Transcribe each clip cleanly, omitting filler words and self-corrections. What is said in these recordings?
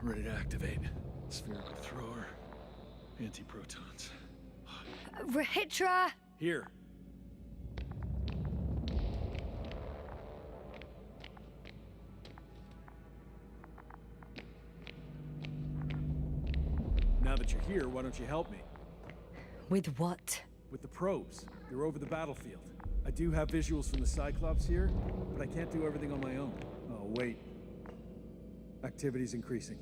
Ready to activate. Spherical thrower. Anti-protons. Rahitra! Here. Now that you're here, why don't you help me? With what? With the probes. They're over the battlefield. I do have visuals from the Cyclops here, but I can't do everything on my own. Oh, wait. Activity's increasing.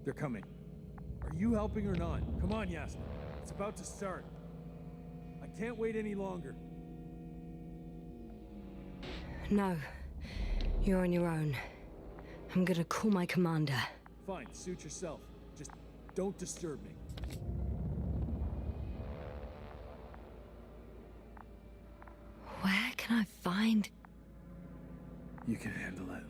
They're coming. Are you helping or not? Come on, Yasmin. It's about to start. I can't wait any longer. No. You're on your own. I'm gonna call my commander. Fine, suit yourself. Just don't disturb me. Where can I find... You can handle it.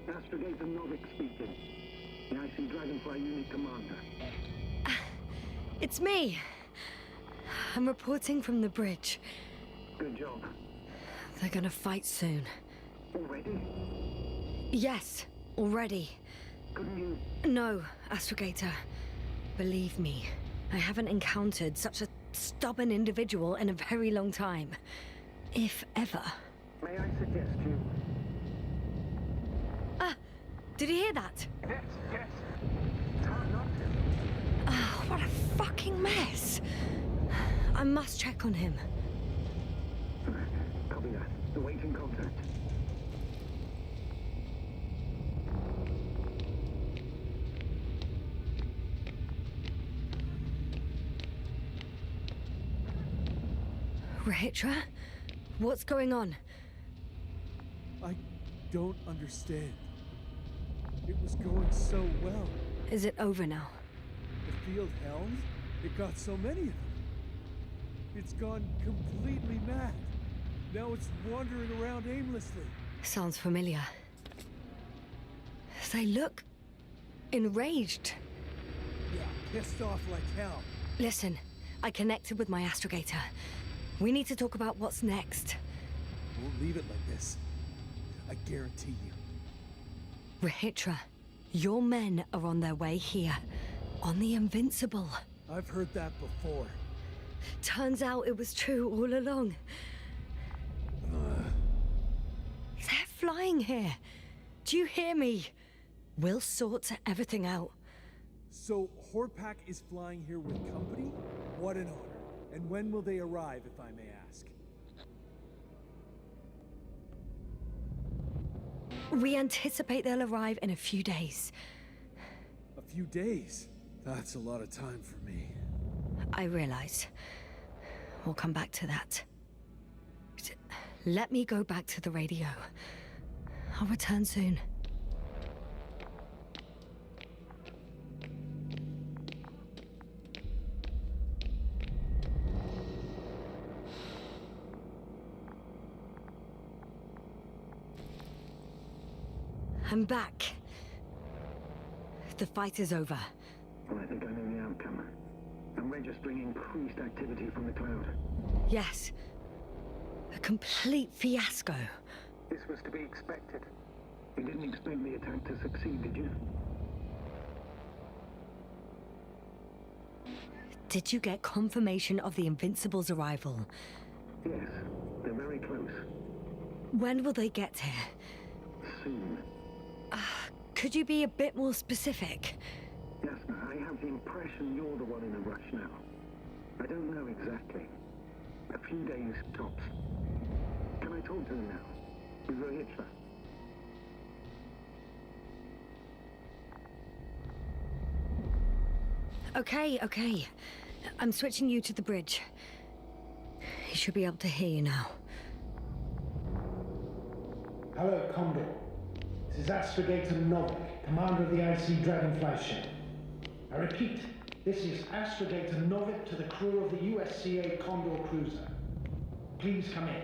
Astrogator Novik speaking. The IC Dragonfly Unit Commander. It's me! I'm reporting from the bridge. Good job. They're gonna fight soon. Already? Yes, already. Couldn't you... No, Astrogator. Believe me, I haven't encountered such a stubborn individual in a very long time. If ever. May I suggest you... Did you hear that? Yes, yes. It's hard not to. Oh, what a fucking mess. I must check on him. Copy that. Awaiting contact. Rahitra? What's going on? I don't understand. It was going so well. Is it over now? The field held? It got so many of them. It's gone completely mad. Now it's wandering around aimlessly. Sounds familiar. They look... enraged. Yeah, pissed off like hell. Listen, I connected with my astrogator. We need to talk about what's next. We'll leave it like this. I guarantee you. Rahitra, your men are on their way here. On the Invincible. I've heard that before. Turns out it was true all along. They're flying here. Do you hear me? We'll sort everything out. So, Hortpack is flying here with company? What an honor. And when will they arrive, if I may ask? We anticipate they'll arrive in a few days. A few days? That's a lot of time for me. I realize. We'll come back to that. Let me go back to the radio. I'll return soon. I'm back. The fight is over. Well, I think I know the outcome. I'm registering increased activity from the cloud. Yes. A complete fiasco. This was to be expected. You didn't expect the attack to succeed, did you? Did you get confirmation of the Invincible's arrival? Yes, they're very close. When will they get here? Soon. Could you be a bit more specific? Yes, I have the impression you're the one in a rush now. I don't know exactly. A few days tops. Can I talk to them now? is Rohitra. Okay. I'm switching you to the bridge. He should be able to hear you now. Hello, Condor. This is Astrogator Novik, commander of the IC Dragonfly ship. I repeat, this is Astrogator Novik to the crew of the USCA Condor cruiser. Please come in.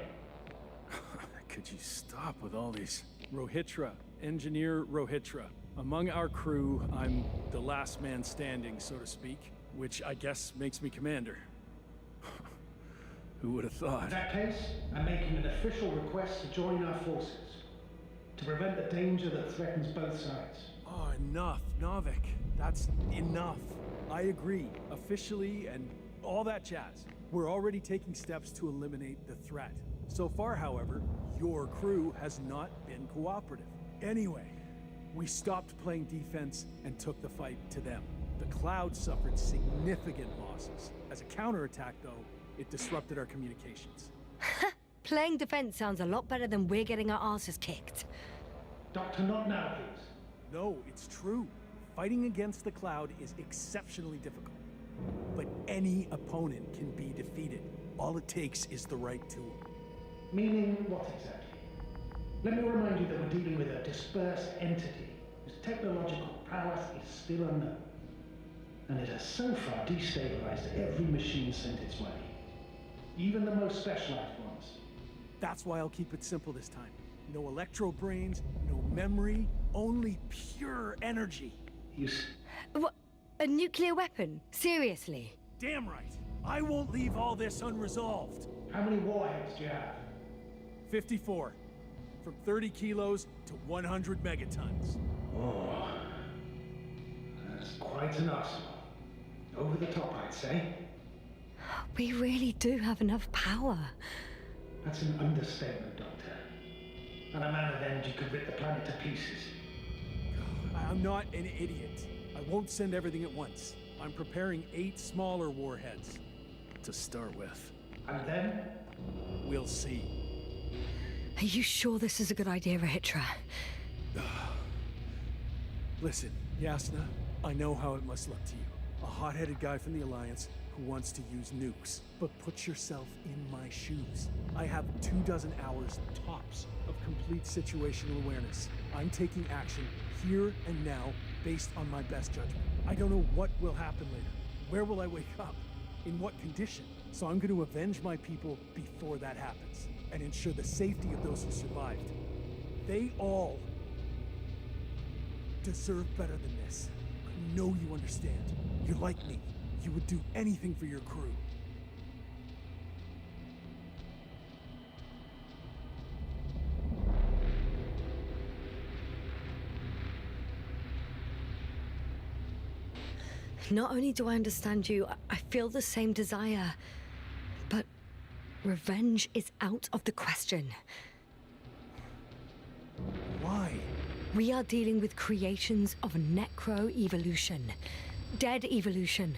Could you stop with all these? Rohitra, Engineer Rohitra. Among our crew, I'm the last man standing, so to speak, which I guess makes me commander. Who would have thought? In that case, I'm making an official request to join our forces to prevent the danger that threatens both sides. Oh, enough, Novik. That's enough. I agree, officially and all that jazz. We're already taking steps to eliminate the threat. So far, however, your crew has not been cooperative. Anyway, we stopped playing defense and took the fight to them. The Cloud suffered significant losses. As a counterattack, though, it disrupted our communications. Playing defense sounds a lot better than we're getting our asses kicked. Doctor, not now, please. No, it's true. Fighting against the Cloud is exceptionally difficult. But any opponent can be defeated. All it takes is the right tool. Meaning what exactly? Let me remind you that we're dealing with a dispersed entity whose technological prowess is still unknown. And it has so far destabilized every machine sent its way. Even the most specialized ones. That's why I'll keep it simple this time. No electro brains, no memory, only pure energy. What? A nuclear weapon? Seriously? Damn right. I won't leave all this unresolved. How many warheads do you have? 54. From 30 kilos to 100 megatons. Oh, that's quite an arsenal. Over the top, I'd say. We really do have enough power. That's an understatement, Doctor. And a man of energy could rip the planet to pieces. I'm not an idiot. I won't send everything at once. I'm preparing 8 smaller warheads to start with. And then? We'll see. Are you sure this is a good idea, Rohitra? Listen, Yasna, I know how it must look to you. A hot-headed guy from the Alliance who wants to use nukes. But put yourself in my shoes. I have 24 hours tops of complete situational awareness. I'm taking action here and now based on my best judgment. I don't know what will happen later. Where will I wake up? In what condition? So I'm going to avenge my people before that happens and ensure the safety of those who survived. They all deserve better than this. I know you understand. You're like me. You would do anything for your crew. Not only do I understand you, I feel the same desire. But revenge is out of the question. Why? We are dealing with creations of necro-evolution. Dead evolution.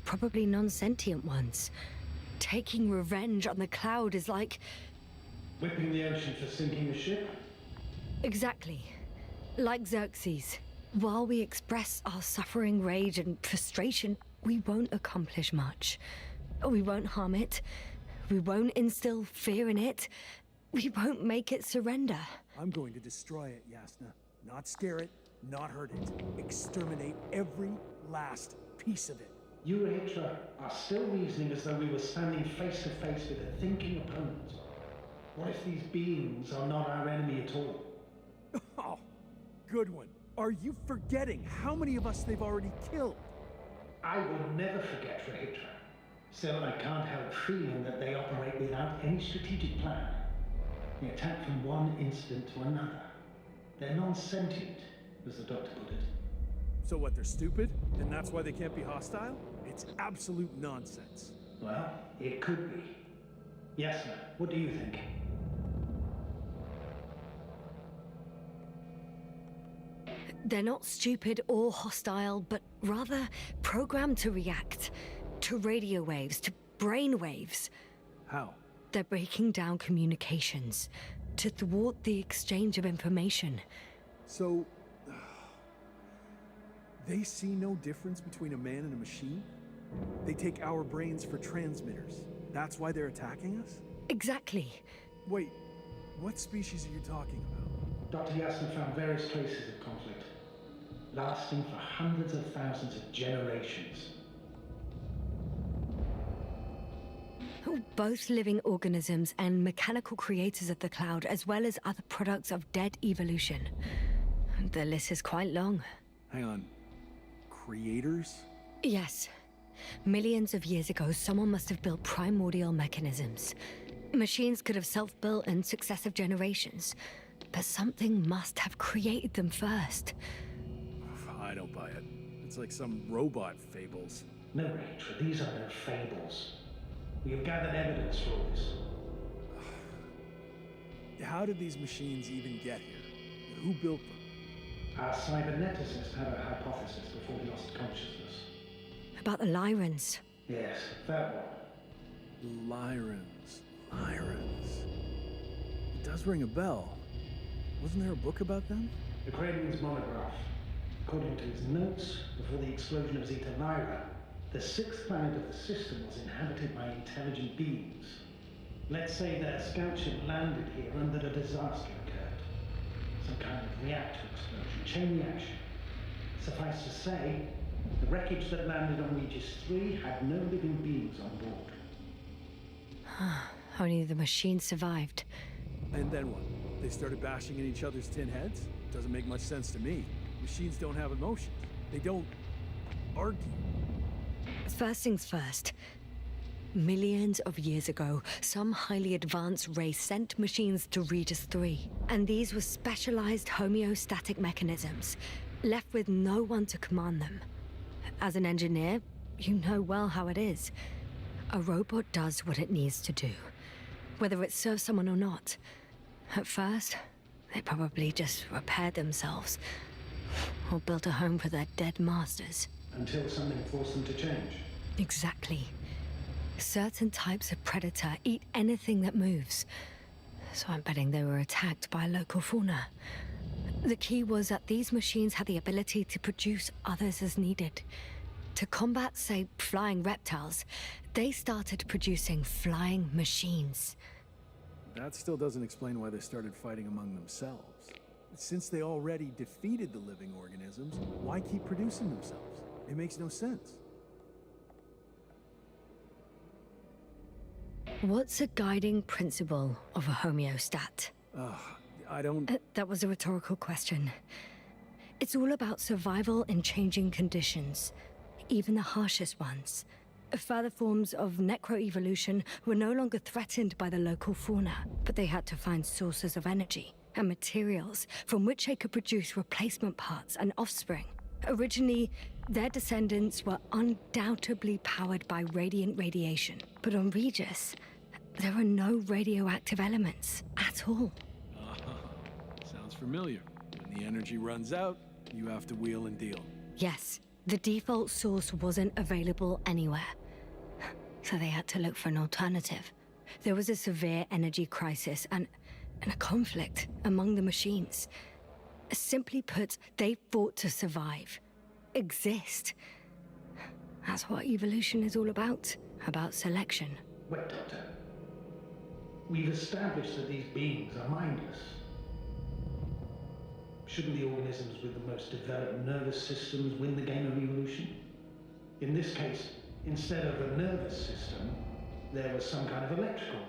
Probably non-sentient ones. Taking revenge on the Cloud is like... Whipping the ocean for sinking the ship? Exactly. Like Xerxes. While we express our suffering, rage, and frustration, we won't accomplish much. We won't harm it. We won't instill fear in it. We won't make it surrender. I'm going to destroy it, Yasna. Not scare it, not hurt it. Exterminate every last piece of it. You, Rohitra, are still reasoning as though we were standing face to face with a thinking opponent. What if these beings are not our enemy at all? Oh, good one. Are you forgetting how many of us they've already killed? I will never forget, Rohitra. Still, I can't help feeling that they operate without any strategic plan. They attack from one incident to another. They're non-sentient, as the doctor put it. So what, they're stupid? And that's why they can't be hostile? It's absolute nonsense. Well, it could be. Yasna, what do you think? They're not stupid or hostile, but rather programmed to react. To radio waves, to brain waves. How? They're breaking down communications. to thwart the exchange of information. So, they see no difference between a man and a machine? They take our brains for transmitters. That's why they're attacking us? Exactly. Wait, what species are you talking about? Dr. Yassen found various traces of conflict, lasting for hundreds of thousands of generations. Both living organisms and mechanical creators of the cloud, as well as other products of dead evolution. The list is quite long. Hang on. Creators? Yes. Millions of years ago, someone must have built primordial mechanisms. Machines could have self-built in successive generations, but something must have created them first. I don't buy it. It's like some robot fables. No, Rachel, these are no fables. We have gathered evidence for all this. How did these machines even get here? Who built them? Our cyberneticist had a hypothesis before he lost consciousness. About the Lyrans. Yes, that one. Lyrans. It does ring a bell. Wasn't there a book about them? The Cranian's monograph. According to his notes, before the explosion of Zeta Lyra, the sixth planet of the system was inhabited by intelligent beings. Let's say their scout ship landed here and that a disaster occurred. Some kind of reactor explosion, chain reaction. Suffice to say, the wreckage that landed on Regis 3 had no living beings on board. Only the machine survived. And then what? They started bashing in each other's tin heads? Doesn't make much sense to me. Machines don't have emotions. They don't argue. First things first. Millions of years ago, some highly advanced race sent machines to Regis 3. And these were specialized homeostatic mechanisms, left with no one to command them. As an engineer, you know well how it is. A robot does what it needs to do, whether it serves someone or not. At first, they probably just repaired themselves, or built a home for their dead masters. Until something forced them to change. Exactly. Certain types of predator eat anything that moves. So I'm betting they were attacked by local fauna. The key was that these machines had the ability to produce others as needed. To combat, say, flying reptiles, they started producing flying machines. That still doesn't explain why they started fighting among themselves. Since they already defeated the living organisms, why keep producing themselves? It makes no sense. What's a guiding principle of a homeostat? I don't... That was a rhetorical question. It's all about survival in changing conditions, even the harshest ones. Further forms of necroevolution were no longer threatened by the local fauna, but they had to find sources of energy and materials from which they could produce replacement parts and offspring. Originally, their descendants were undoubtedly powered by radiant radiation, but on Regis, there are no radioactive elements at all. Sounds familiar. When the energy runs out, you have to wheel and deal. Yes, the default source wasn't available anywhere, so they had to look for an alternative. There was a severe energy crisis and a conflict among the machines. Simply put, they fought to survive, exist. That's what evolution is all about selection. Wait, Doctor. We've established that these beings are mindless. Shouldn't the organisms with the most developed nervous systems win the game of evolution? In this case, instead of a nervous system, there was some kind of electrical,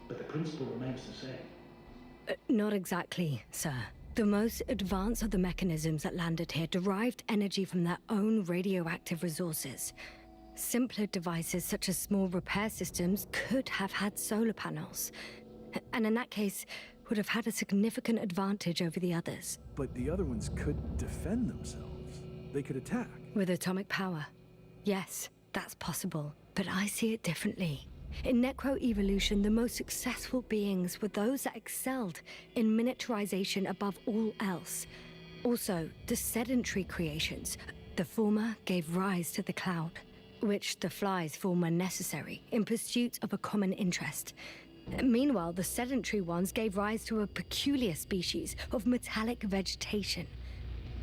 but the principle remains the same. Not exactly, sir. The most advanced of the mechanisms that landed here derived energy from their own radioactive resources. Simpler devices such as small repair systems could have had solar panels, and in that case, would have had a significant advantage over the others. But the other ones could defend themselves. They could attack. With atomic power, yes, that's possible, but I see it differently. In necroevolution, the most successful beings were those that excelled in miniaturization above all else. Also, the sedentary creations, the former gave rise to the cloud, which the flies form when necessary, in pursuit of a common interest. Meanwhile, the sedentary ones gave rise to a peculiar species of metallic vegetation.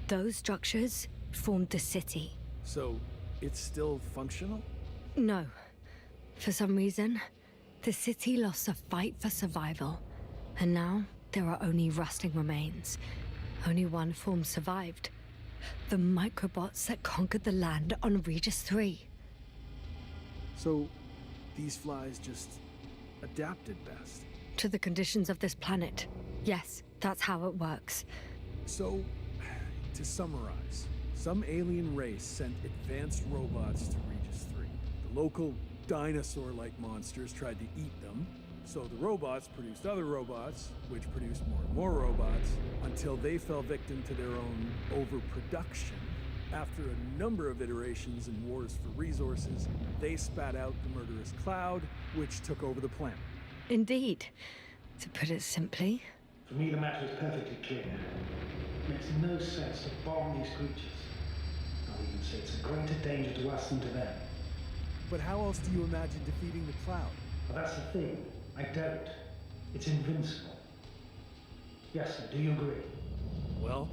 Those structures formed the city. So, it's still functional? No. For some reason, the city lost a fight for survival. And now, there are only rusting remains. Only one form survived. The microbots that conquered the land on Regis 3. So, these flies just adapted best. To the conditions of this planet. Yes, that's how it works. So, to summarize, some alien race sent advanced robots to Regis 3. The local dinosaur-like monsters tried to eat them, so the robots produced other robots, which produced more and more robots, until they fell victim to their own overproduction. After a number of iterations and wars for resources, they spat out the murderous cloud, which took over the planet. Indeed. To put it simply. For me, the matter is perfectly clear. It makes no sense to bomb these creatures. I'll even say it's a greater danger to us than to them. But how else do you imagine defeating the cloud? Well, that's the thing. I don't. It's invincible. Yes, sir, do you agree? Well,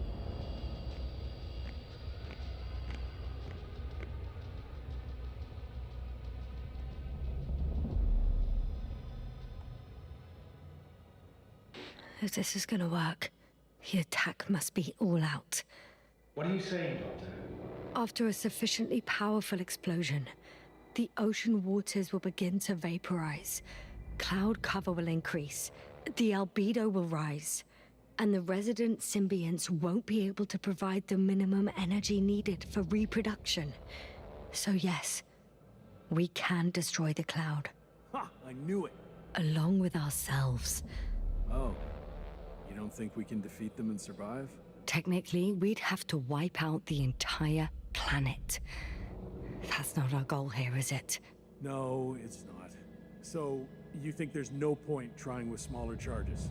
if this is gonna work, the attack must be all out. What are you saying, Doctor? After a sufficiently powerful explosion, the ocean waters will begin to vaporize. Cloud cover will increase, the albedo will rise, and the resident symbionts won't be able to provide the minimum energy needed for reproduction. So yes, we can destroy the cloud. ha! I knew it! Along with ourselves. Oh, you don't think we can defeat them and survive? Technically, we'd have to wipe out the entire planet. That's not our goal here, is it? No, it's not. So, you think there's no point trying with smaller charges?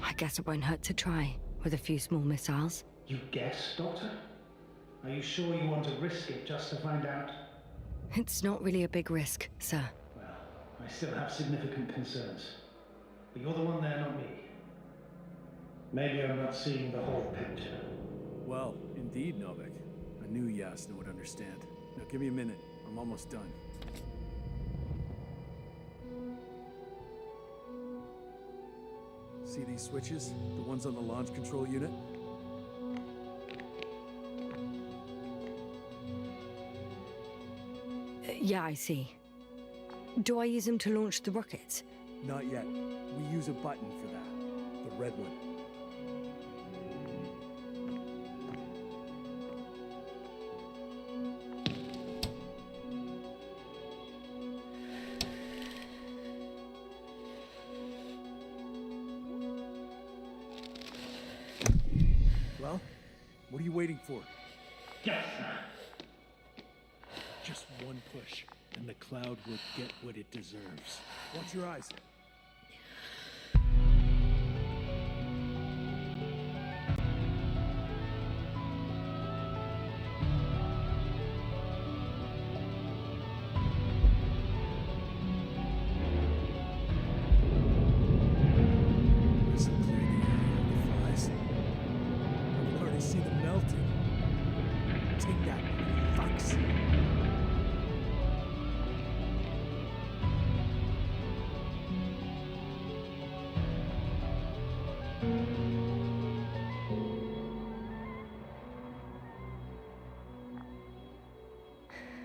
I guess it won't hurt to try, with a few small missiles. You guess, Doctor? Are you sure you want to risk it just to find out? It's not really a big risk, sir. Well, I still have significant concerns. But you're the one there, not me. Maybe I'm not seeing the whole picture. Well, indeed, Novik. I knew Yasna would understand. Now give me a minute. I'm almost done. See these switches? The ones on the launch control unit? Yeah, I see. Do I use them to launch the rockets? Not yet. We use a button for that. The red one. Well, what are you waiting for? Yes, sir. Just one push, and the cloud will get what it deserves. Watch your eyes. Listen clear the air of the flies. I can already see them melting. Take that, fucks.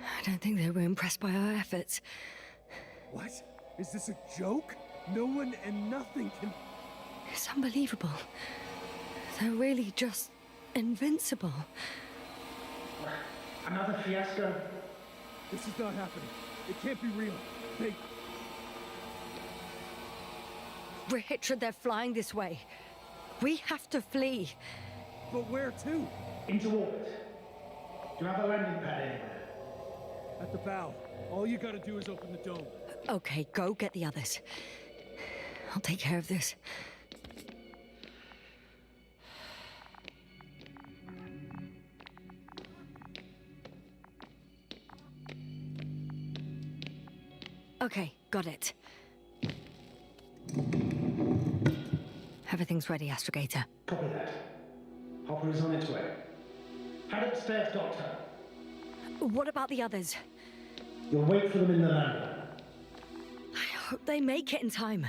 I don't think they were impressed by our efforts. What? Is this a joke? No one and nothing can... It's unbelievable. They're really just invincible. Another fiasco? This is not happening. It can't be real. They... Richard, they're flying this way. We have to flee. But where to? Into orbit. Do you have a landing pad anywhere? At the bow. All you gotta do is open the dome. Okay, go get the others. I'll take care of this. Okay, got it. Everything's ready, Astrogator. Copy that. Hopper is on its way. Head upstairs, Doctor. What about the others? You'll wait for them in the lander. I hope they make it in time.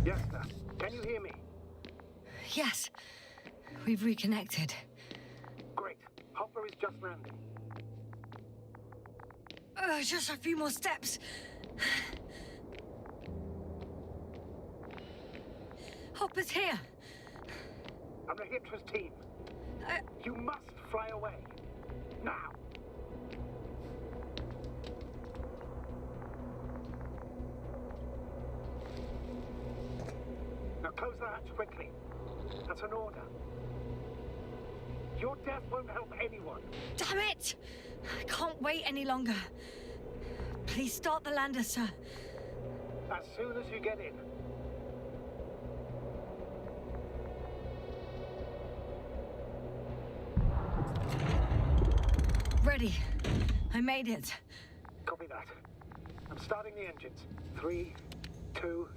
Yes, sir. Can you hear me? Yes, we've reconnected. Great. Hopper is just landing. Just a few more steps. Hopper's here. I'm the Hyptra's team. You must fly away. Now. Now close the hatch quickly. That's an order. Your death won't help anyone. Damn it! I can't wait any longer. Please start the lander, sir. As soon as you get in. Ready. I made it. Copy that. I'm starting the engines. 3, 2...